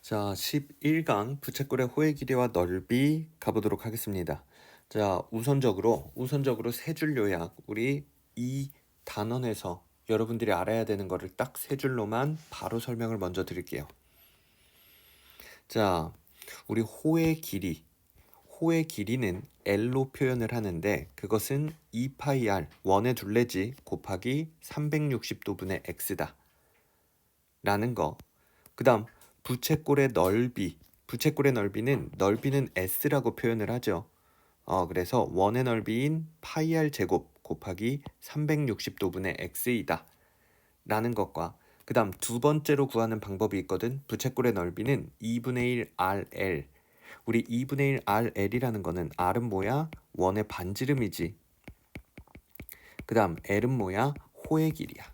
자, 11강 부채꼴의 호의 길이와 넓이 가보도록 하겠습니다. 자, 우선적으로 세 줄 요약, 우리 이 단원에서 여러분들이 알아야 되는 거를 딱 세 줄로만 바로 설명을 먼저 드릴게요. 자, 우리 호의 길이는 L로 표현을 하는데 그것은 2파이 r, 원의 둘레지 곱하기 360도분의 x다 라는 거. 그 다음 부채꼴의 넓이는 s라고 표현을 하죠. 그래서 원의 넓이인 파이 r 제곱 곱하기 360도분의 x이다 라는 것과 그 다음 두 번째로 구하는 방법이 있거든. 부채꼴의 넓이는 2분의 1 rl. 우리 2분의 1 rl이라는 거는 r은 뭐야? 원의 반지름이지. 그 다음 l은 뭐야? 호의 길이야.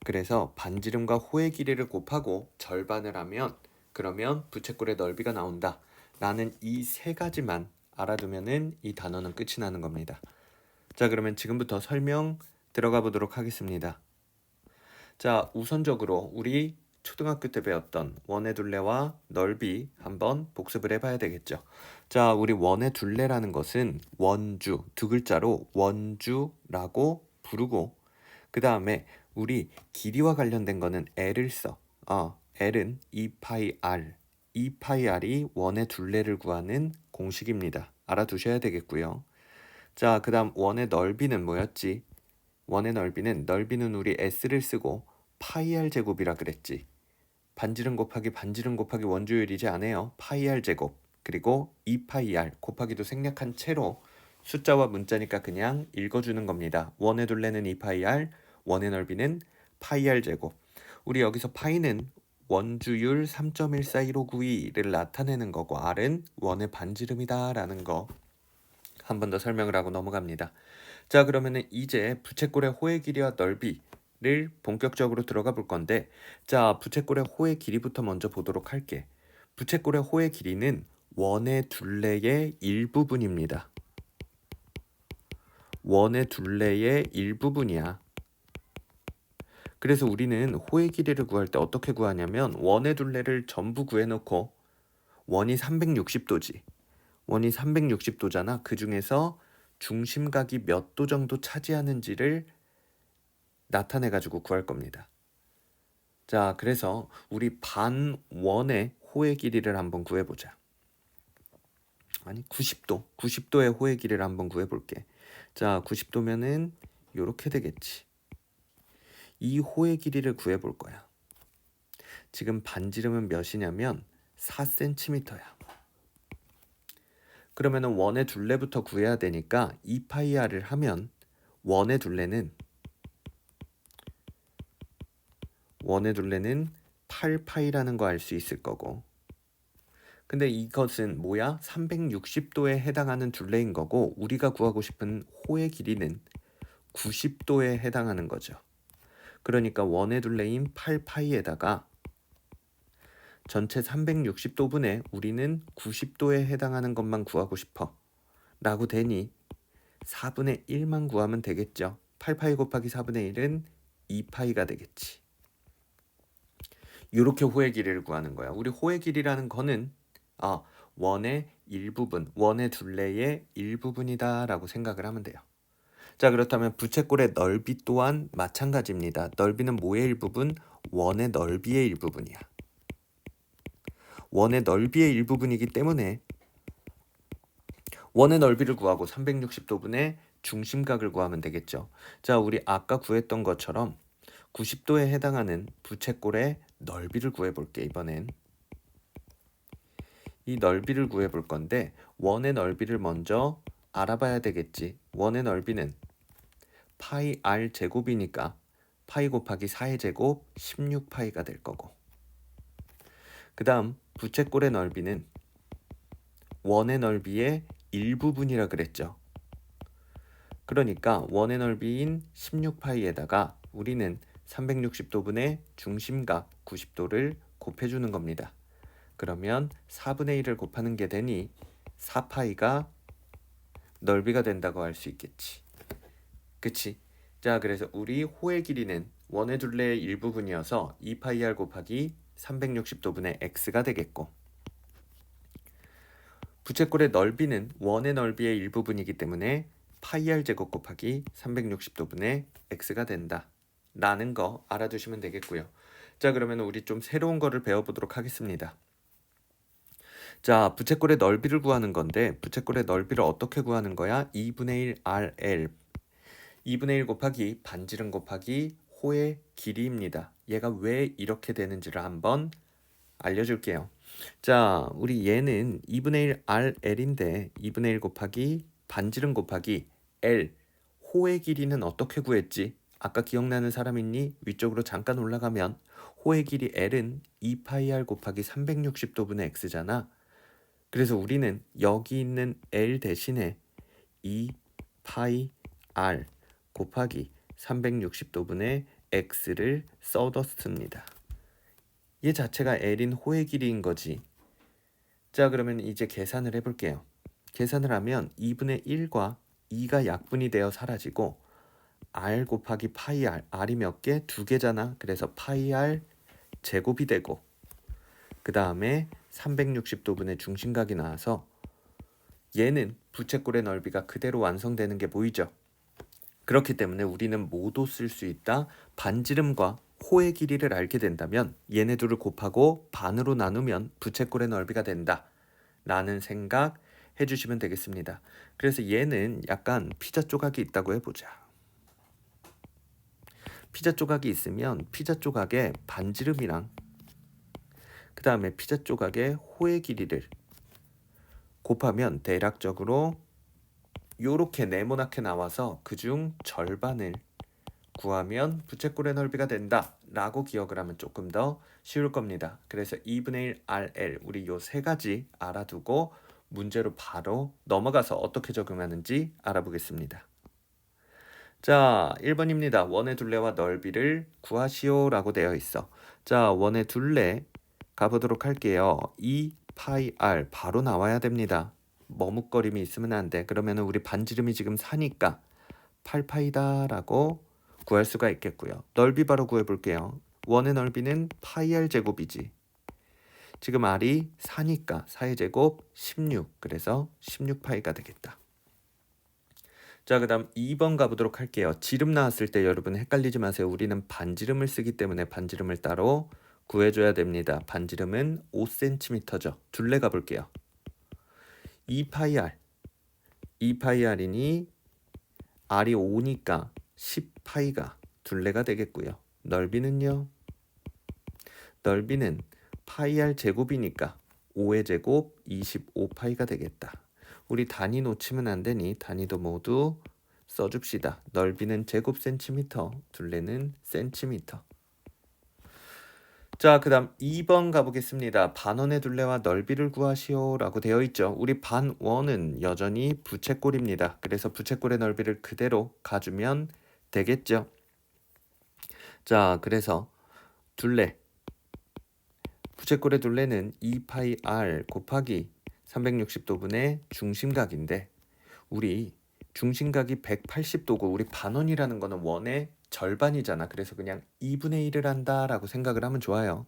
그래서 반지름과 호의 길이를 곱하고 절반을 하면 그러면 부채꼴의 넓이가 나온다 라는 이 세 가지만 알아두면은 이 단어는 끝이 나는 겁니다. 자, 그러면 지금부터 설명 들어가 보도록 하겠습니다. 자, 우선적으로 우리 초등학교 때 배웠던 원의 둘레와 넓이 한번 복습을 해봐야 되겠죠. 자, 우리 원의 둘레라는 것은 원주, 두 글자로 원주라고 부르고 그 다음에 우리 길이와 관련된 거는 L을 써. L은 2파이 R. 2파이 R이 원의 둘레를 구하는 공식입니다. 알아두셔야 되겠고요. 자, 그 다음 원의 넓이는 뭐였지? 넓이는 우리 S를 쓰고 파이 R 제곱이라 그랬지. 반지름 곱하기 원주율이지 않아요. 파이 R 제곱. 그리고 2파이 R 곱하기도 생략한 채로 숫자와 문자니까 그냥 읽어주는 겁니다. 원의 둘레는 2파이 R, 원의 넓이는 파이 r 제곱. 우리 여기서 파이는 원주율 3.14159를 나타내는 거고 r은 원의 반지름이다 라는 거 한 번 더 설명을 하고 넘어갑니다. 자, 그러면은 이제 부채꼴의 호의 길이와 넓이를 본격적으로 들어가 볼 건데, 자, 부채꼴의 호의 길이부터 먼저 보도록 할게. 부채꼴의 호의 길이는 원의 둘레의 일부분입니다. 원의 둘레의 일부분이야. 그래서 우리는 호의 길이를 구할 때 어떻게 구하냐면 원의 둘레를 전부 구해놓고 원이 360도지. 원이 360도잖아. 그 중에서 중심각이 몇 도 정도 차지하는지를 나타내가지고 구할 겁니다. 자, 그래서 우리 반원의 호의 길이를 한번 구해보자. 아니, 90도의 호의 길이를 한번 구해볼게. 자, 90도면은 요렇게 되겠지. 이 호의 길이를 구해볼 거야. 지금 반지름은 몇이냐면 4cm야. 그러면은 원의 둘레부터 구해야 되니까 2파이 r을 하면 원의 둘레는 8파이라는 거 알 수 있을 거고. 근데 이것은 뭐야? 360도에 해당하는 둘레인 거고 우리가 구하고 싶은 호의 길이는 90도에 해당하는 거죠. 그러니까 원의 둘레인 8파이에다가 전체 360도분에 우리는 90도에 해당하는 것만 구하고 싶어 라고 되니 4분의 1만 구하면 되겠죠. 8파이 곱하기 4분의 1은 2파이가 되겠지. 이렇게 호의 길이를 구하는 거야. 우리 호의 길이라는 거는 원의 일부분, 원의 둘레의 일부분이다 라고 생각을 하면 돼요. 자, 그렇다면 부채꼴의 넓이 또한 마찬가지입니다. 넓이는 뭐의 일부분? 원의 넓이의 일부분이야. 원의 넓이의 일부분이기 때문에 원의 넓이를 구하고 360도분의 중심각을 구하면 되겠죠. 자, 우리 아까 구했던 것처럼 90도에 해당하는 부채꼴의 넓이를 구해볼게. 이번엔 이 넓이를 구해볼 건데 원의 넓이를 먼저 알아봐야 되겠지. 원의 넓이는 파이 r 제곱이니까 파이 곱하기 4의 제곱 16파이가 될 거고, 그 다음 부채꼴의 넓이는 원의 넓이의 일부분이라 그랬죠. 그러니까 원의 넓이인 16파이에다가 우리는 360도분의 중심각 90도를 곱해주는 겁니다. 그러면 4분의 1을 곱하는 게 되니 4파이가 넓이가 된다고 할 수 있겠지. 그치? 자, 그래서 우리 호의 길이는 원의 둘레의 일부분이어서 2파이 r 곱하기 360도분의 x가 되겠고, 부채꼴의 넓이는 원의 넓이의 일부분이기 때문에 파이 r 제곱 곱하기 360도분의 x가 된다 라는 거 알아두시면 되겠고요. 자, 그러면 우리 좀 새로운 거를 배워보도록 하겠습니다. 자, 부채꼴의 넓이를 구하는 건데, 부채꼴의 넓이를 어떻게 구하는 거야? 2분의 1 RL 2분의 1 곱하기 반지름 곱하기 호의 길이입니다. 얘가 왜 이렇게 되는지를 한번 알려줄게요. 자, 우리 얘는 2분의 1 RL인데 2분의 1 곱하기 반지름 곱하기 L 호의 길이는 어떻게 구했지? 아까 기억나는 사람 있니? 위쪽으로 잠깐 올라가면 호의 길이 L은 2파이 R 곱하기 360도분의 X잖아. 그래서 우리는 여기 있는 L 대신에 2파이 R 곱하기 360도분의 X를 써뒀습니다. 얘 자체가 L인 호의 길이인 거지. 자, 그러면 이제 계산을 해볼게요. 계산을 하면 2분의 1과 2가 약분이 되어 사라지고 R 곱하기 파이 R, R이 몇 개? 2개잖아. 그래서 파이 R 제곱이 되고, 그 다음에 360도분의 중심각이 나와서 얘는 부채꼴의 넓이가 그대로 완성되는 게 보이죠? 그렇기 때문에 우리는 모두 쓸 수 있다. 반지름과 호의 길이를 알게 된다면 얘네 둘을 곱하고 반으로 나누면 부채꼴의 넓이가 된다 라는 생각 해주시면 되겠습니다. 그래서 얘는 약간 피자 조각이 있다고 해보자. 피자 조각이 있으면 피자 조각의 반지름이랑 그 다음에 피자 조각의 호의 길이를 곱하면 대략적으로 요렇게 네모나게 나와서 그중 절반을 구하면 부채꼴의 넓이가 된다 라고 기억을 하면 조금 더 쉬울 겁니다. 그래서 2분의 1 RL 우리 요 세 가지 알아두고 문제로 바로 넘어가서 어떻게 적용하는지 알아보겠습니다. 자, 1번입니다. 원의 둘레와 넓이를 구하시오 라고 되어 있어. 자, 원의 둘레 가보도록 할게요. 2파이 R 바로 나와야 됩니다. 머뭇거림이 있으면 안 돼. 그러면 우리 반지름이 지금 4니까 8파이다 라고 구할 수가 있겠고요. 넓이 바로 구해볼게요. 원의 넓이는 파이 R 제곱이지. 지금 R이 4니까 4의 제곱 16. 그래서 16파이가 되겠다. 자, 그 다음 2번 가보도록 할게요. 지름 나왔을 때 여러분 헷갈리지 마세요. 우리는 반지름을 쓰기 때문에 반지름을 따로 구해줘야 됩니다. 반지름은 5cm죠. 둘레 가볼게요. 2파이 R 2파이 R이니 R이 5니까 10파이가 둘레가 되겠고요. 넓이는요? 넓이는 파이 R 제곱이니까 5의 제곱 25파이가 되겠다. 우리 단위 놓치면 안 되니 단위도 모두 써줍시다. 넓이는 제곱 센티미터, 둘레는 센티미터. 자, 그 다음 2번 가보겠습니다. 반원의 둘레와 넓이를 구하시오 라고 되어 있죠. 우리 반원은 여전히 부채꼴입니다. 그래서 부채꼴의 넓이를 그대로 가주면 되겠죠. 자, 그래서 둘레 부채꼴의 둘레는 2파이 R 곱하기 360도분의 중심각인데 우리 중심각이 180도고 우리 반원이라는 거는 원의 절반이잖아. 그래서 그냥 2분의 1을 한다 라고 생각을 하면 좋아요.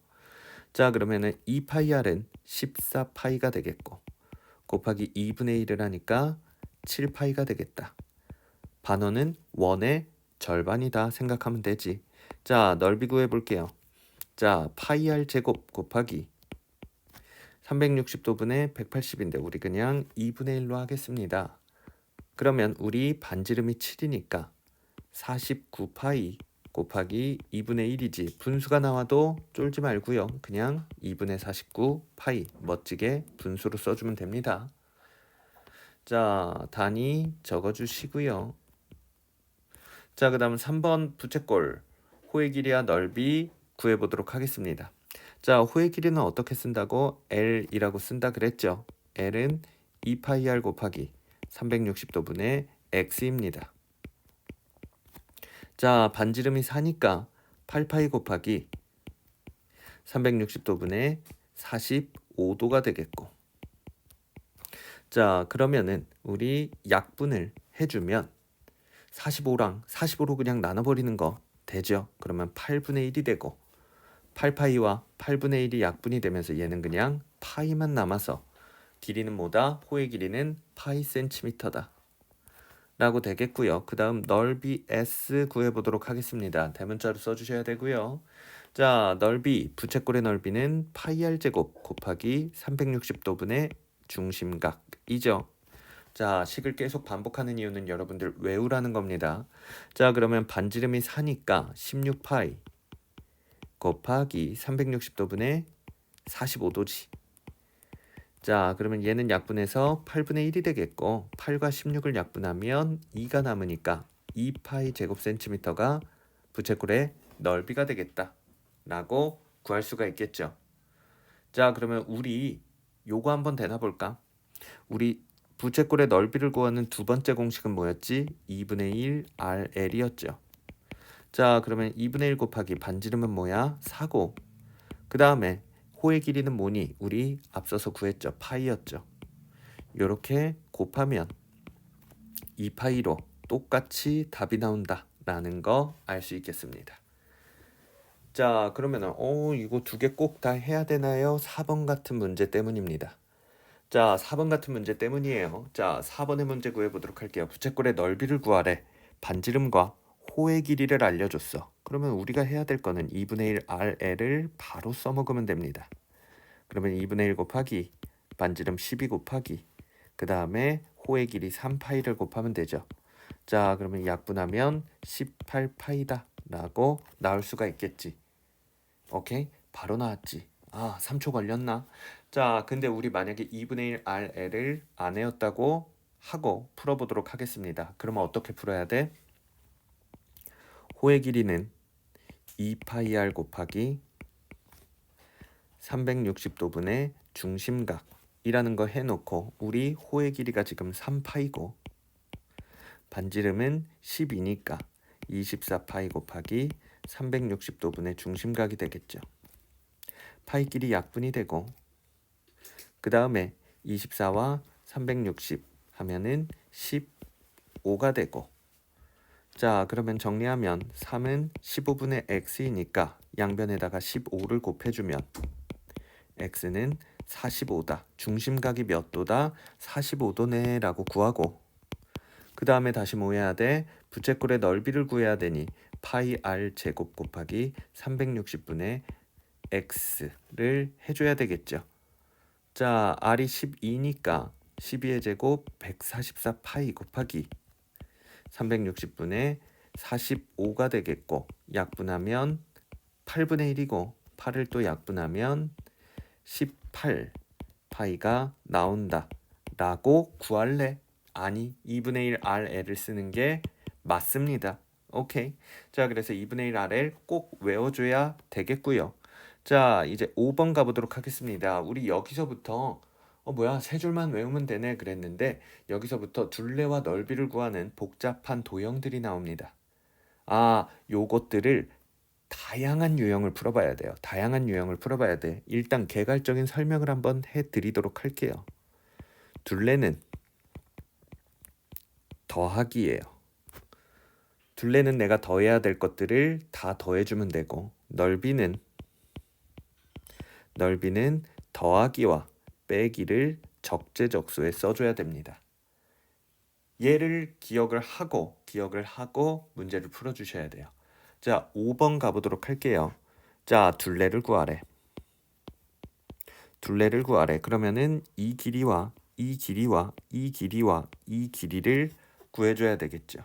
자, 그러면은 2파이 R은 14파이가 되겠고 곱하기 2분의 1을 하니까 7파이가 되겠다. 반원은 원의 절반이다 생각하면 되지. 자, 넓이 구해볼게요. 자, 파이 R 제곱 곱하기 360도분의 180인데 우리 그냥 2분의 1로 하겠습니다. 그러면 우리 반지름이 7이니까 49파이 곱하기 2분의 1이지. 분수가 나와도 쫄지 말고요. 그냥 2분의 49파이 멋지게 분수로 써주면 됩니다. 자, 단위 적어주시고요. 자, 그 다음 3번 부채꼴 호의 길이와 넓이 구해보도록 하겠습니다. 자, 호의 길이는 어떻게 쓴다고? L이라고 쓴다 그랬죠. L은 2파이 R 곱하기 360도분의 X입니다. 자, 반지름이 4니까 8파이 곱하기 360도분의 45도가 되겠고 자, 그러면은 우리 약분을 해주면 45랑 45로 그냥 나눠버리는 거 되죠. 그러면 8분의 1이 되고 8파이와 8분의 1이 약분이 되면서 얘는 그냥 파이만 남아서 길이는 뭐다? 호의 길이는 파이 센티미터다 라고 되겠고요. 그 다음 넓이 S 구해보도록 하겠습니다. 대문자로 써주셔야 되고요. 자, 넓이, 부채꼴의 넓이는 파이 r 제곱 곱하기 360도분의 중심각이죠. 자, 식을 계속 반복하는 이유는 여러분들 외우라는 겁니다. 자, 그러면 반지름이 4니까 16파이 곱하기 360도분의 45도지. 자, 그러면 얘는 약분해서 8분의 1이 되겠고 8과 16을 약분하면 2가 남으니까 2파이 제곱센티미터가 부채꼴의 넓이가 되겠다 라고 구할 수가 있겠죠. 자, 그러면 우리 요거 한번 대나 볼까? 우리 부채꼴의 넓이를 구하는 두 번째 공식은 뭐였지? 2분의 1 RL이었죠. 자, 그러면 2분의 1 곱하기 반지름은 뭐야? 4고 그 다음에 호의 길이는 뭐니? 우리 앞서서 구했죠. 파이였죠. 요렇게 곱하면 2파이로 똑같이 답이 나온다 라는 거 알 수 있겠습니다. 자, 그러면은 이거 두 개 꼭 다 해야 되나요? 4번 같은 문제 때문입니다. 자, 4번 같은 문제 때문이에요. 자, 4번의 문제 구해보도록 할게요. 부채꼴의 넓이를 구하래. 반지름과 호의 길이를 알려줬어. 그러면 우리가 해야 될 거는 2분의 1 RL을 바로 써먹으면 됩니다. 그러면 2분의 1 곱하기 반지름 12 곱하기 그 다음에 호의 길이 3파이를 곱하면 되죠. 자, 그러면 약분하면 18파이다 라고 나올 수가 있겠지. 오케이? 바로 나왔지. 3초 걸렸나? 자, 근데 우리 만약에 2분의 1 RL을 안 외웠다고 하고 풀어보도록 하겠습니다. 그러면 어떻게 풀어야 돼? 호의 길이는 2파이 R 곱하기 360도분의 중심각이라는 거 해놓고 우리 호의 길이가 지금 3파이고 반지름은 12니까 24파이 곱하기 360도분의 중심각이 되겠죠. 파이끼리 약분이 되고 그 다음에 24와 360 하면은 15가 되고 자, 그러면 정리하면 3은 15분의 x이니까 양변에다가 15를 곱해주면 x는 45다. 중심각이 몇 도다? 45도네 라고 구하고 그 다음에 다시 뭐 해야 돼? 부채꼴의 넓이를 구해야 되니 파이 r 제곱 곱하기 360분의 x를 해줘야 되겠죠. 자, r이 12니까 12의 제곱 144파이 곱하기 360분의 45가 되겠고 약분하면 8분의 1이고 8을 또 약분하면 18파이가 나온다 라고 구할래? 아니, 2분의 1 RL을 쓰는 게 맞습니다. 오케이. 자, 그래서 2분의 1 RL 꼭 외워줘야 되겠고요. 자, 이제 5번 가보도록 하겠습니다. 우리 여기서부터 세 줄만 외우면 되네 그랬는데 여기서부터 둘레와 넓이를 구하는 복잡한 도형들이 나옵니다. 요것들을 다양한 유형을 풀어봐야 돼요. 다양한 유형을 풀어봐야 돼. 일단 개괄적인 설명을 한번 해드리도록 할게요. 둘레는 더하기예요. 둘레는 내가 더해야 될 것들을 다 더해주면 되고 넓이는 더하기와 빼기를 적재적소에 써줘야 됩니다. 얘를 기억을 하고 문제를 풀어주셔야 돼요. 자, 5번 가보도록 할게요. 자, 둘레를 구하래. 그러면은 이 길이와 이 길이와 이 길이와 이 길이를 구해줘야 되겠죠.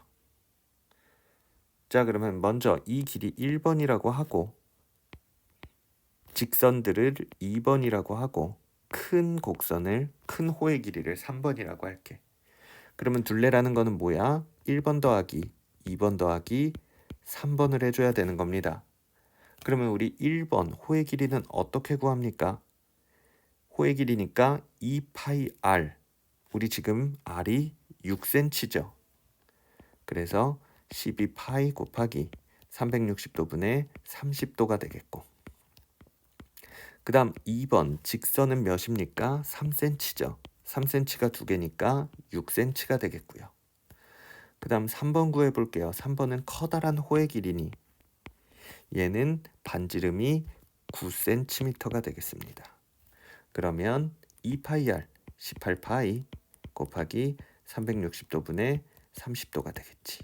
자, 그러면 먼저 이 길이 1번이라고 하고 직선들을 2번이라고 하고 큰 곡선을 큰 호의 길이를 3번이라고 할게. 그러면 둘레라는 거는 뭐야? 1번 더하기 2번 더하기 3번을 해줘야 되는 겁니다. 그러면 우리 1번 호의 길이는 어떻게 구합니까? 호의 길이니까 2파이 r 우리 지금 r이 6cm죠. 그래서 12파이 곱하기 360도분의 30도가 되겠고 그 다음 2번 직선은 몇입니까? 3cm죠. 3cm가 두 개니까 6cm가 되겠고요. 그 다음 3번 구해볼게요. 3번은 커다란 호의 길이니 얘는 반지름이 9cm가 되겠습니다. 그러면 2파이 r 18파이 곱하기 360도분의 30도가 되겠지.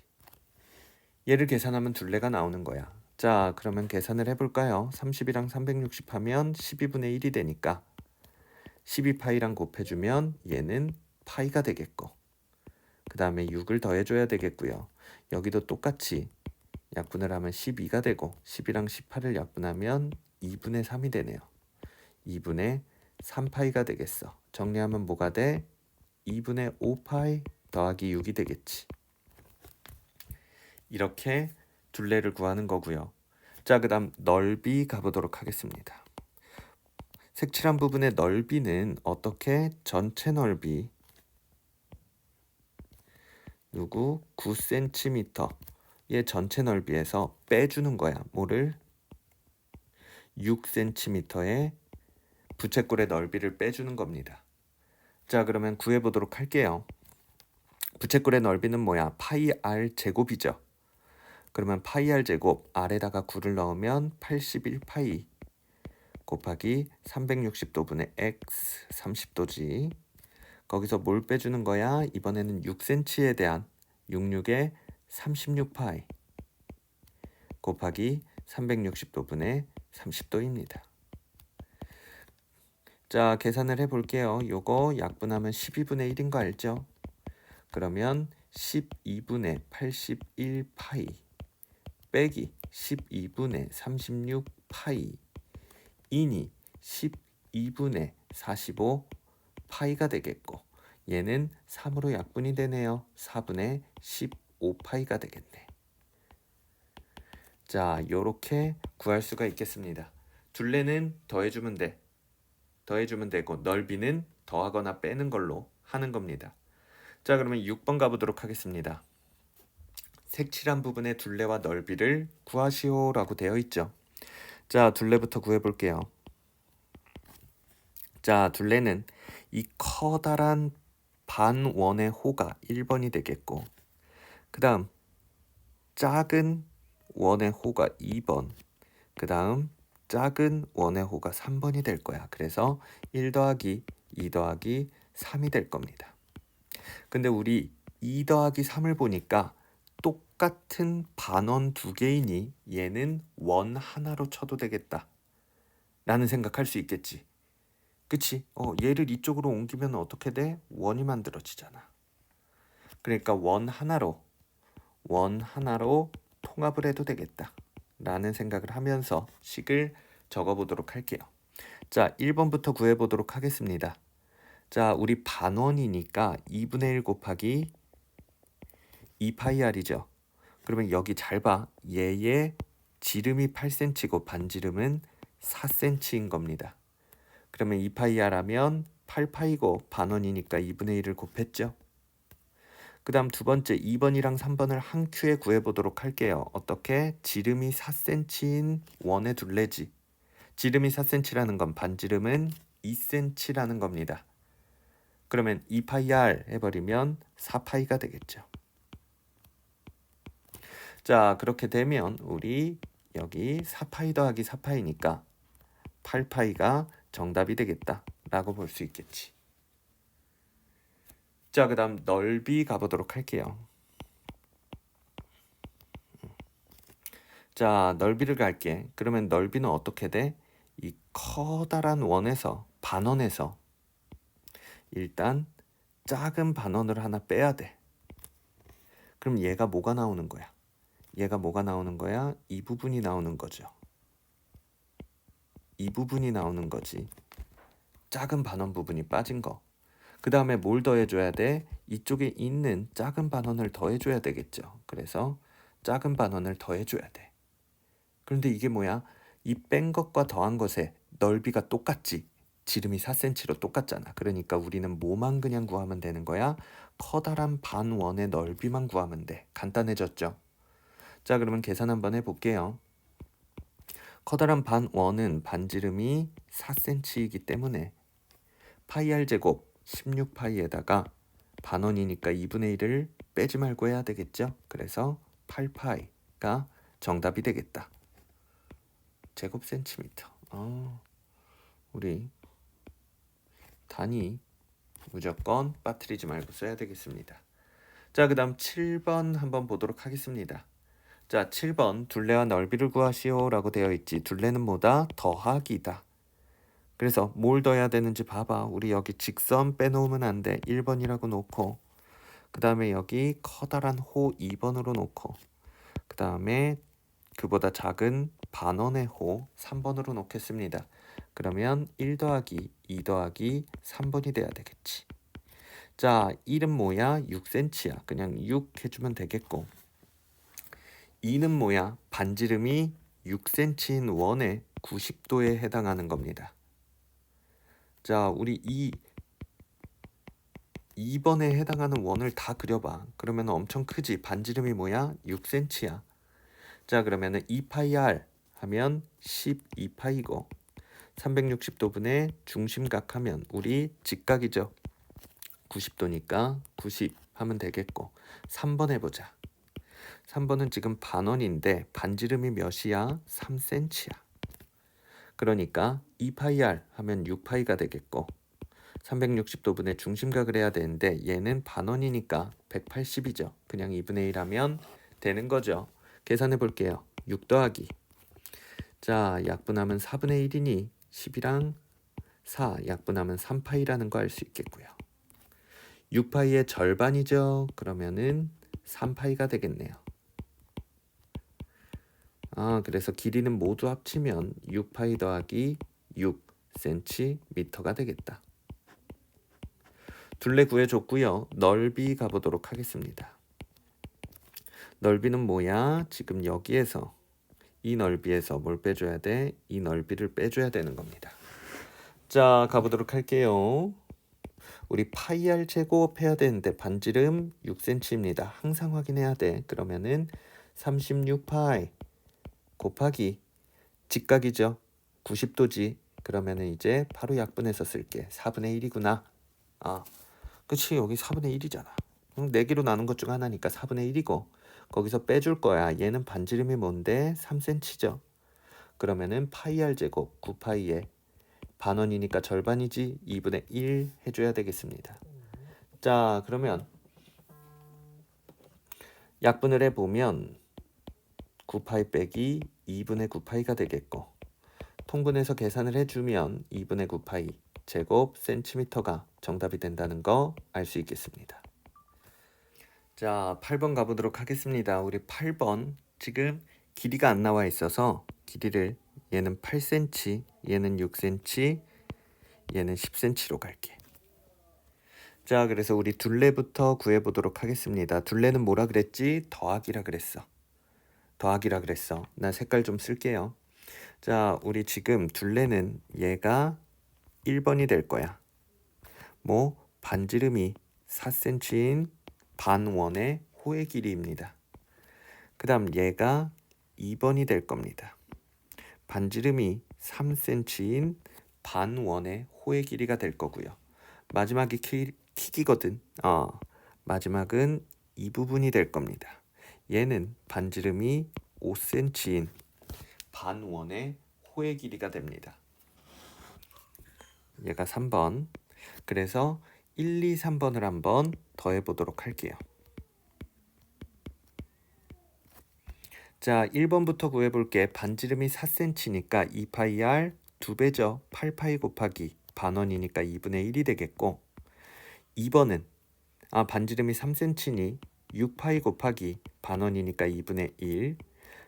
얘를 계산하면 둘레가 나오는 거야. 자, 그러면 계산을 해볼까요? 30이랑 360 하면 12분의 1이 되니까 12파이랑 곱해주면 얘는 파이가 되겠고, 그 다음에 6을 더해줘야 되겠고요. 여기도 똑같이 약분을 하면 12가 되고, 10이랑 18을 약분하면 2분의 3이 되네요. 2분의 3파이가 되겠어. 정리하면 뭐가 돼? 2분의 5파이 더하기 6이 되겠지. 이렇게 둘레를 구하는 거고요. 자, 그 다음 넓이 가보도록 하겠습니다. 색칠한 부분의 넓이는 어떻게? 전체 넓이 9cm의 전체 넓이에서 빼주는 거야. 뭐를? 6cm의 부채꼴의 넓이를 빼주는 겁니다. 자, 그러면 구해보도록 할게요. 부채꼴의 넓이는 뭐야? 파이 r 제곱이죠. 그러면 파이 r 제곱 r에다가 9를 넣으면 81파이 곱하기 360도분의 x 30도지. 거기서 뭘 빼주는 거야? 이번에는 6cm에 대한 66에 36파이 곱하기 360도분의 30도입니다. 자, 계산을 해볼게요. 요거 약분하면 12분의 1인 거 알죠? 그러면 12분의 81파이 빼기 12분의 36파이 인이 12분의 45 파이가 되겠고, 얘는 3으로 약분이 되네요. 4분의 15파이가 되겠네. 자, 요렇게 구할 수가 있겠습니다. 둘레는 더해주면 되고, 넓이는 더하거나 빼는 걸로 하는 겁니다. 자, 그러면 6번 가보도록 하겠습니다. 색칠한 부분의 둘레와 넓이를 구하시오 라고 되어 있죠. 자, 둘레부터 구해볼게요. 자, 둘레는 이 커다란 반원의 호가 1번이 되겠고, 그 다음 작은 원의 호가 2번, 그 다음 작은 원의 호가 3번이 될 거야. 그래서 1 더하기 2 더하기 3이 될 겁니다. 근데 우리 2 더하기 3을 보니까 똑같은 반원 두 개이니 얘는 원 하나로 쳐도 되겠다 라는 생각할 수 있겠지. 그치? 얘를 이쪽으로 옮기면 어떻게 돼? 원이 만들어지잖아. 그러니까 원 하나로 통합을 해도 되겠다 라는 생각을 하면서 식을 적어보도록 할게요. 자, 1번부터 구해보도록 하겠습니다. 자, 우리 반원이니까 2분의 1 곱하기 2파이 r이죠. 그러면 여기 잘 봐. 얘의 지름이 8cm고 반지름은 4cm인 겁니다. 그러면 2파이 r 하면 8파이고 반원이니까 2분의 1을 곱했죠. 그 다음 두 번째 2번이랑 3번을 한 큐에 구해보도록 할게요. 어떻게? 지름이 4cm인 원의 둘레지. 지름이 4cm라는 건 반지름은 2cm라는 겁니다. 그러면 2파이 r 해버리면 4파이가 되겠죠. 자, 그렇게 되면 우리 여기 4파이 더하기 4파이니까 8파이가 정답이 되겠다 라고 볼 수 있겠지. 자, 그 다음 넓이 가보도록 할게요. 자, 넓이를 갈게. 그러면 넓이는 어떻게 돼? 이 커다란 원에서 반원에서 일단 작은 반원을 하나 빼야 돼. 그럼 얘가 뭐가 나오는 거야? 이 부분이 나오는 거죠. 이 부분이 나오는 거지. 작은 반원 부분이 빠진 거. 그 다음에 뭘 더해줘야 돼? 이쪽에 있는 작은 반원을 더해줘야 되겠죠. 그래서 작은 반원을 더해줘야 돼. 그런데 이게 뭐야? 이 뺀 것과 더한 것의 넓이가 똑같지. 지름이 4cm로 똑같잖아. 그러니까 우리는 뭐만 그냥 구하면 되는 거야? 커다란 반원의 넓이만 구하면 돼. 간단해졌죠? 자, 그러면 계산 한번 해볼게요. 커다란 반원은 반지름이 4cm이기 때문에 파이 r 제곱 16파이에다가 반원이니까 2분의 1을 빼지 말고 해야 되겠죠? 그래서 8파이가 정답이 되겠다. 제곱 센티미터. 우리 단위 무조건 빠뜨리지 말고 써야 되겠습니다. 자, 그 다음 7번 한번 보도록 하겠습니다. 자, 7번 둘레와 넓이를 구하시오 라고 되어 있지. 둘레는 뭐다? 더하기다. 그래서 뭘 더해야 되는지 봐봐. 우리 여기 직선 빼놓으면 안 돼. 1번이라고 놓고, 그 다음에 여기 커다란 호 2번으로 놓고, 그 다음에 그보다 작은 반원의 호 3번으로 놓겠습니다. 그러면 1 더하기 2 더하기 3번이 돼야 되겠지. 자, 1은 뭐야? 6cm야. 그냥 6 해주면 되겠고, 2는 뭐야? 반지름이 6cm인 원의 90도에 해당하는 겁니다. 자, 우리 2번에 해당하는 원을 다 그려봐. 그러면 엄청 크지? 반지름이 뭐야? 6cm야. 자, 그러면은 2파이 하면 12파이고 360도분의 중심각 하면 우리 직각이죠. 90도니까 90 하면 되겠고 3번 해보자. 3번은 지금 반원인데 반지름이 몇이야? 3cm야. 그러니까 2파이 하면 6파이가 되겠고 360도분의 중심각을 해야 되는데 얘는 반원이니까 180이죠. 그냥 2분의 1 하면 되는 거죠. 계산해 볼게요. 6 더하기, 자, 약분하면 4분의 1이니 10이랑 4 약분하면 3파이라는 거 알 수 있겠고요. 6파이의 절반이죠. 그러면은 3파이가 되겠네요. 그래서 길이는 모두 합치면 6파이 더하기 6cm가 되겠다. 둘레 구해줬고요. 넓이 가보도록 하겠습니다. 넓이는 뭐야? 지금 여기에서 이 넓이에서 뭘 빼줘야 돼? 이 넓이를 빼줘야 되는 겁니다. 자, 가보도록 할게요. 우리 파이 r 제곱 해야 되는데 반지름 6cm입니다. 항상 확인해야 돼. 그러면은 36파이 곱하기 직각이죠. 90도지. 그러면은 이제 바로 약분해서 쓸게. 4분의 1이구나. 그치, 여기 4분의 1이잖아. 4개로 나눈 것 중 하나니까 4분의 1이고 거기서 빼줄 거야. 얘는 반지름이 뭔데? 3cm죠. 그러면은 파이 r 제곱 9파이에 반원이니까 절반이지 2분의 1 해줘야 되겠습니다. 자, 그러면 약분을 해보면 9파이 빼기 2분의 9파이가 되겠고 통분해서 계산을 해주면 2분의 9파이 제곱 센티미터가 정답이 된다는 거 알 수 있겠습니다. 자, 8번 가보도록 하겠습니다. 우리 8번 지금 길이가 안 나와 있어서 길이를 얘는 8cm, 얘는 6cm, 얘는 10cm로 갈게. 자, 그래서 우리 둘레부터 구해보도록 하겠습니다. 둘레는 뭐라 그랬지? 더하기라 그랬어. 더하기라 그랬어. 나 색깔 좀 쓸게요. 자, 우리 지금 둘레는 얘가 1번이 될 거야. 뭐 반지름이 4cm인 반원의 호의 길이입니다. 그 다음 얘가 2번이 될 겁니다. 반지름이 3cm인 반원의 호의 길이가 될 거고요. 마지막이 킥이거든. 마지막은 이 부분이 될 겁니다. 얘는 반지름이 5cm인 반원의 호의 길이가 됩니다. 얘가 3번. 그래서 1, 2, 3번을 한번 더해 보도록 할게요. 자, 1번부터 구해볼게. 반지름이 4cm니까 2파이 r 2배죠. 8파이 곱하기 반원이니까 2분의 1이 되겠고 2번은 반지름이 3cm니 6파이 곱하기 반원이니까 2분의 1.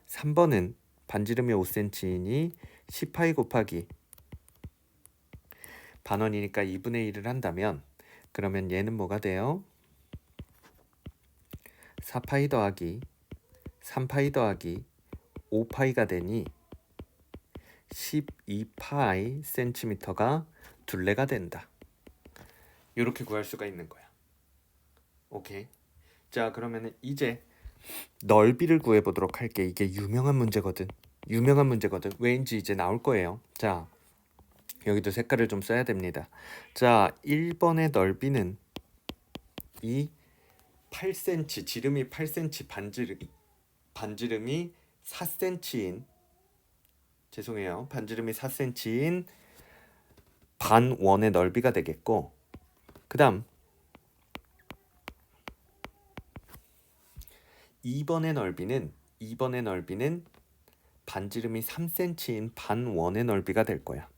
3번은 반지름이 5cm니 10파이 곱하기 반원이니까 2분의 1을 한다면 그러면 얘는 뭐가 돼요? 4파이 더하기 3파이 더하기 5파이가 되니 12파이 센티미터가 둘레가 된다. 이렇게 구할 수가 있는 거야. 오케이. 자, 그러면은 이제 넓이를 구해보도록 할게. 이게 유명한 문제거든. 왠지 이제 나올 거예요. 자, 여기도 색깔을 좀 써야 됩니다. 자, 1번의 넓이는 이 8cm, 지름이 8cm 반지름이 4cm인 죄송해요. 반지름이 4cm인 반원의 넓이가 되겠고, 그 다음 2번의 넓이는 반지름이 3cm인 반원의 넓이가 될 거야.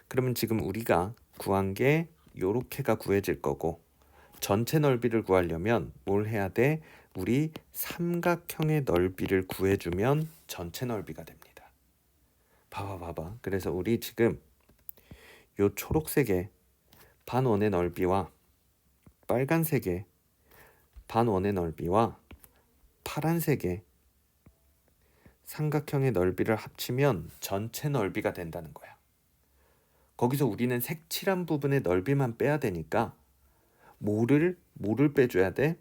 그러면 지금 우리가 구한 게 요렇게가 구해질 거고, 전체 넓이를 구하려면 뭘 해야 돼? 우리 삼각형의 넓이를 구해주면 전체 넓이가 됩니다. 봐봐. 그래서 우리 지금 요 초록색의 반원의 넓이와 빨간색의 반원의 넓이와 파란색의 삼각형의 넓이를 합치면 전체 넓이가 된다는 거야. 거기서 우리는 색칠한 부분의 넓이만 빼야 되니까 뭐를 빼줘야 돼?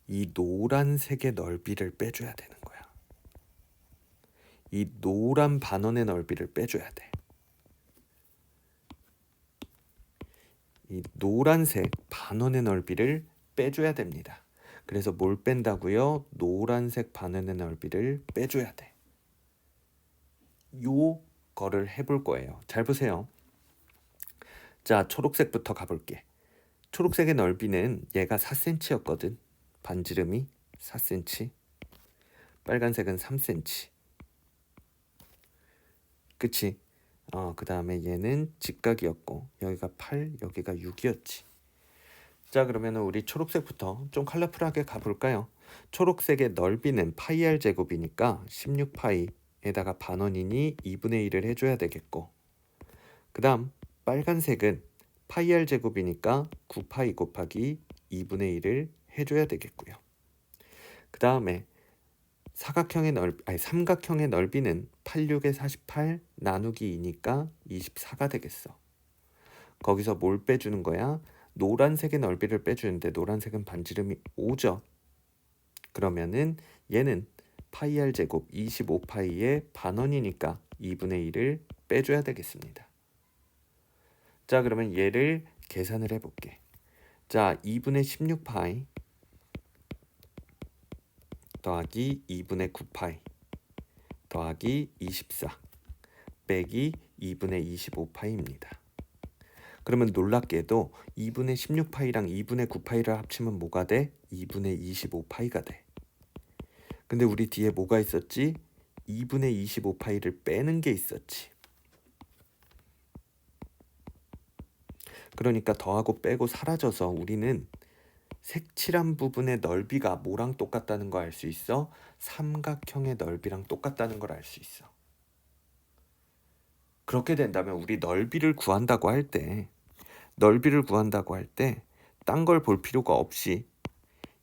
이 노란색의 넓이를 빼줘야 되는 거야. 이 노란 반원의 넓이를 빼줘야 돼. 이 노란색 반원의 넓이를 빼줘야 됩니다. 그래서 뭘 뺀다고요? 노란색 반원의 넓이를 빼줘야 돼. 요 거를 해볼 거예요. 잘 보세요. 자, 초록색부터 가볼게. 초록색의 넓이는 얘가 4cm였거든. 반지름이 4cm. 빨간색은 3cm. 그치? 그 다음에 얘는 직각이었고 여기가 8, 여기가 6이었지. 자, 그러면 우리 초록색부터 좀 컬러풀하게 가볼까요? 초록색의 넓이는 파이 r 제곱이니까 16파이에다가 반원이니 2분의 1을 해줘야 되겠고, 그 다음 빨간색은 파이 r 제곱이니까 9파이 곱하기 2분의 1을 해줘야 되겠고요. 그 다음에 삼각형의 넓이는 86에 48 나누기 2니까 24가 되겠어. 거기서 뭘 빼주는 거야? 노란색의 넓이를 빼주는데 노란색은 반지름이 5죠. 그러면은 얘는 파이 r 제곱 25파이의 반원이니까 2분의 1을 빼줘야 되겠습니다. 자, 그러면 얘를 계산을 해볼게. 자, 2분의 16파이 더하기 2분의 9파이 더하기 24 빼기 2분의 25파이입니다. 그러면 놀랍게도 2분의 16파이랑 2분의 9파이를 합치면 뭐가 돼? 2분의 25파이가 돼. 근데 우리 뒤에 뭐가 있었지? 2분의 25파이를 빼는 게 있었지. 그러니까 더하고 빼고 사라져서 우리는 색칠한 부분의 넓이가 뭐랑 똑같다는 거 알 수 있어? 삼각형의 넓이랑 똑같다는 걸 알 수 있어. 그렇게 된다면 우리 넓이를 구한다고 할 때 딴 걸 볼 필요가 없이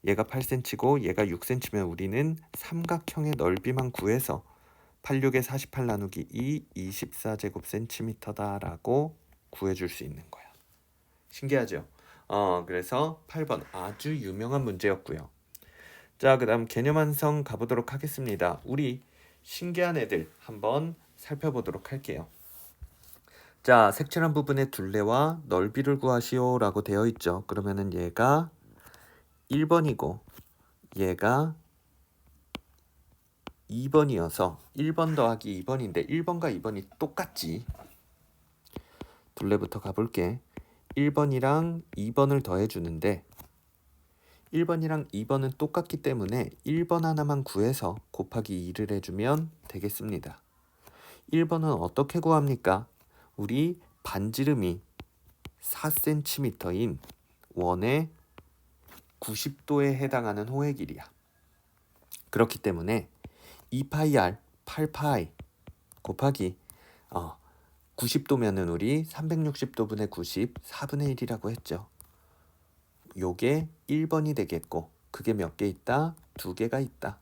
얘가 8cm고 얘가 6cm면 우리는 삼각형의 넓이만 구해서 86에 48 나누기 2 24제곱센티미터다 라고 구해줄 수 있는 거야. 신기하죠? 그래서 8번 아주 유명한 문제였고요. 자, 그 다음 개념 완성 가보도록 하겠습니다. 우리 신기한 애들 한번 살펴보도록 할게요. 자, 색칠한 부분의 둘레와 넓이를 구하시오 라고 되어 있죠. 그러면은 얘가 1번이고 얘가 2번이어서 1번 더하기 2번인데 1번과 2번이 똑같지. 둘레부터 가볼게. 1번이랑 2번을 더해주는데 1번이랑 2번은 똑같기 때문에 1번 하나만 구해서 곱하기 2를 해주면 되겠습니다. 1번은 어떻게 구합니까? 우리 반지름이 4cm인 원의 90도에 해당하는 호의 길이야. 그렇기 때문에 2파이 r 8파이 곱하기 90도면은 우리 360도분의 90 4분의 1이라고 했죠. 요게 1번이 되겠고 그게 몇 개 있다? 2개가 있다.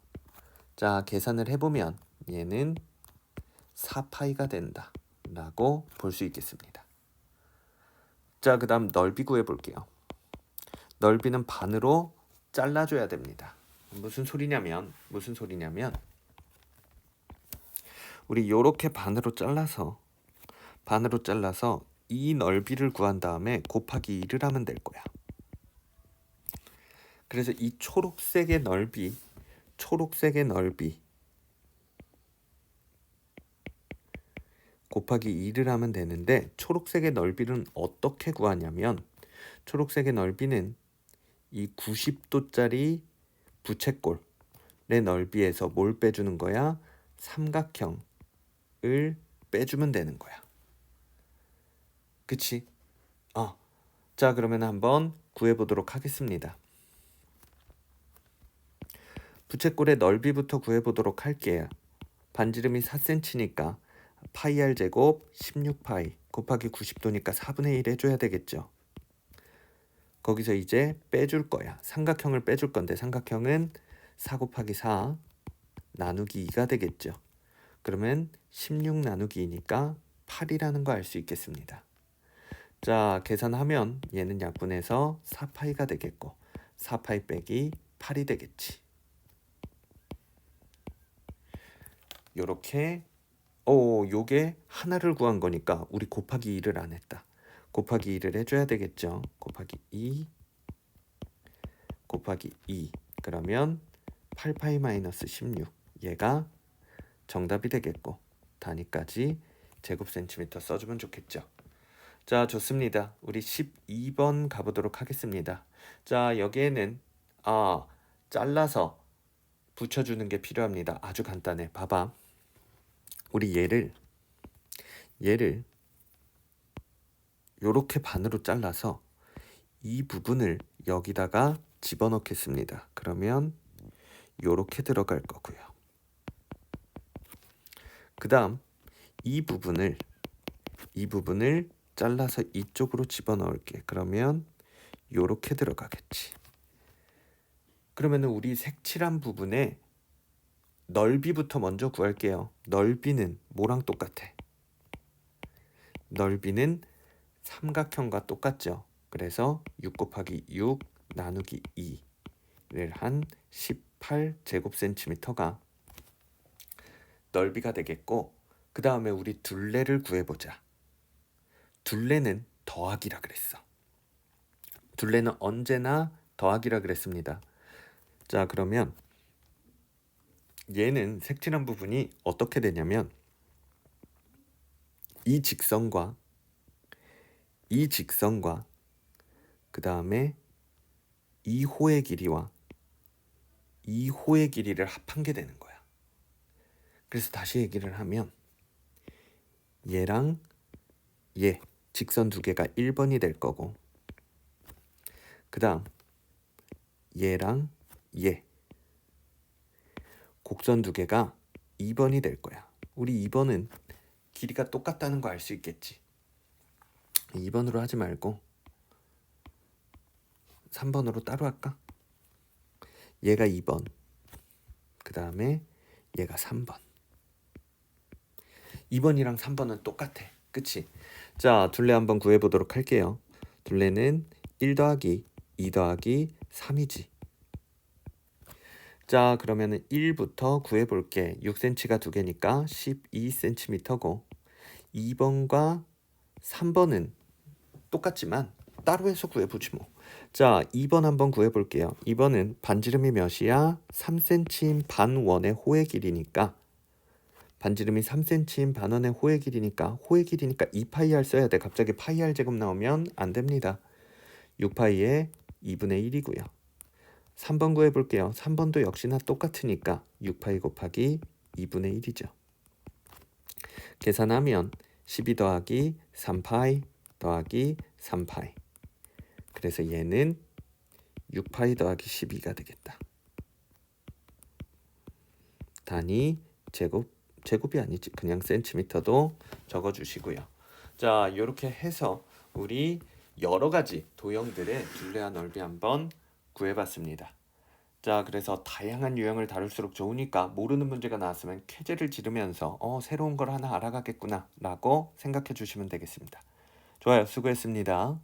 자, 계산을 해보면 얘는 4파이가 된다 라고 볼 수 있겠습니다. 자, 그 다음 넓이 구해볼게요. 넓이는 반으로 잘라줘야 됩니다. 무슨 소리냐면 우리 요렇게 반으로 잘라서 이 넓이를 구한 다음에 곱하기 2를 하면 될 거야. 그래서 이 초록색의 넓이 곱하기 2를 하면 되는데 초록색의 넓이는 어떻게 구하냐면 초록색의 넓이는 이 90도짜리 부채꼴의 넓이에서 뭘 빼주는 거야? 삼각형을 빼주면 되는 거야. 그치? 자, 그러면 한번 구해보도록 하겠습니다. 부채꼴의 넓이부터 구해보도록 할게요. 반지름이 4cm니까 파이 r 제곱 16파이 곱하기 90도니까 4분의 1 해줘야 되겠죠. 거기서 이제 빼줄 거야. 삼각형을 빼줄 건데 삼각형은 4 곱하기 4 나누기 2가 되겠죠. 그러면 16 나누기 2니까 8이라는 거 알 수 있겠습니다. 자, 계산하면 얘는 약분해서 4파이가 되겠고 4파이 빼기 8이 되겠지. 요렇게 요게 하나를 구한 거니까 우리 곱하기 2를 안 했다. 곱하기 2를 해줘야 되겠죠. 곱하기 2 곱하기 2 그러면 8파이 마이너스 16 얘가 정답이 되겠고 단위까지 제곱 센티미터 써주면 좋겠죠. 자, 좋습니다. 우리 12번 가보도록 하겠습니다. 자, 여기에는 잘라서 붙여주는 게 필요합니다. 아주 간단해. 봐봐. 우리 얘를 요렇게 반으로 잘라서 이 부분을 여기다가 집어넣겠습니다. 그러면 요렇게 들어갈 거고요. 그 다음 이 부분을 잘라서 이쪽으로 집어넣을게. 그러면 요렇게 들어가겠지. 그러면 우리 색칠한 부분에 넓이부터 먼저 구할게요. 넓이는 뭐랑 똑같아? 넓이는 삼각형과 똑같죠. 그래서 6 곱하기 6 나누기 2를 한 18제곱센티미터가 넓이가 되겠고 그 다음에 우리 둘레를 구해보자. 둘레는 더하기라 그랬어. 둘레는 언제나 더하기라 그랬습니다. 자, 그러면 얘는 색칠한 부분이 어떻게 되냐면 이 직선과 그 다음에 이 호의 길이와 이 호의 길이를 합한 게 되는 거야. 그래서 다시 얘기를 하면 얘랑 얘 직선 두 개가 1번이 될 거고 그 다음 얘랑 얘 곡선 두 개가 2번이 될 거야. 우리 2번은 길이가 똑같다는 거 알 수 있겠지. 2번으로 하지 말고 3번으로 따로 할까? 얘가 2번 그 다음에 얘가 3번 2번이랑 3번은 똑같아. 그치? 자, 둘레 한번 구해보도록 할게요. 둘레는 1 더하기 2 더하기 3이지. 자, 그러면은 1부터 구해볼게. 6cm가 두 개니까 12cm고 2번과 3번은 똑같지만 따로 해서 구해보지 뭐. 자, 2번 한번 구해볼게요. 2번은 반지름이 몇이야? 3cm 반원의 호의 길이니까 반지름이 3cm 반원의 호의 길이니까 2파이 r 써야 돼. 갑자기 파이 r 제곱 나오면 안 됩니다. 6파이에 2분의 1이고요. 3번 구해볼게요. 3번도 역시나 똑같으니까 6파이 곱하기 2분의 1이죠. 계산하면 12 더하기 3파이 더하기 3파이 그래서 얘는 6파이 더하기 12가 되겠다. 단위 제곱이 아니지. 그냥 센티미터도 적어주시고요. 자, 이렇게 해서 우리 여러 가지 도형들의 둘레와 넓이 한번 구해봤습니다. 자, 그래서 다양한 유형을 다룰수록 좋으니까 모르는 문제가 나왔으면 쾌재를 지르면서 새로운 걸 하나 알아가겠구나 라고 생각해 주시면 되겠습니다. 좋아요. 수고했습니다.